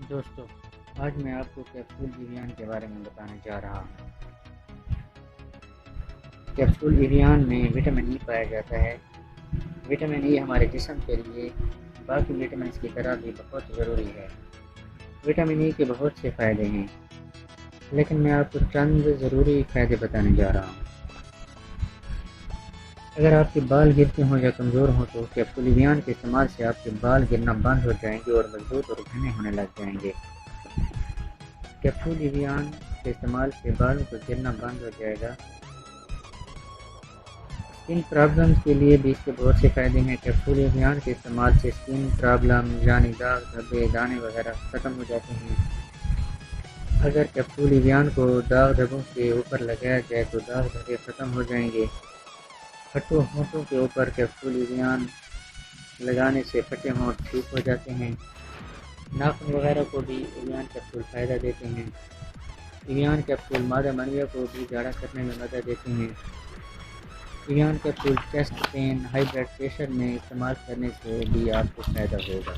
दोस्तों, आज मैं आपको कैप्सूल इरियान के बारे में बताने जा रहा हूँ। कैप्सूल इरियान में विटामिन ई पाया जाता है। विटामिन ई हमारे जिस्म के लिए बाकी विटामिन की तरह भी बहुत ज़रूरी है। विटामिन ई के बहुत से फ़ायदे हैं, लेकिन मैं आपको चंद ज़रूरी फ़ायदे बताने जा रहा हूँ। अगर आपके बाल गिरते हों या कमज़ोर हों तो कैप्सूल इरियान के इस्तेमाल से आपके बाल गिरना बंद हो जाएंगे और मजबूत और घने होने लग जाएंगे। कैप्सूल इरियान के इस्तेमाल से बालों का गिरना बंद हो जाएगा। स्किन प्रॉब्लम्स के लिए भी इसके बहुत से फ़ायदे हैं। कैप्सूल इरियान के इस्तेमाल से स्किन प्रॉब्लम यानी दाग धब्बे दाने वगैरह ख़त्म हो जाते हैं। अगर कैप्सूल इरियान को दाग धब्बों के ऊपर लगाया जाए तो दाग धब्बे ख़त्म हो जाएंगे। फटे होंठों के ऊपर कैप्सूल इरियान लगाने से फटे होंठ ठीक हो जाते हैं। नाखून वगैरह को भी इरियान कैप्सूल फ़ायदा देते हैं। इरियान कैप्सूल मादा मनविया को भी गाढ़ा करने में मदद देते हैं। इरियान capsule chest pain, high blood pressure में इस्तेमाल करने से भी आपको फ़ायदा होगा।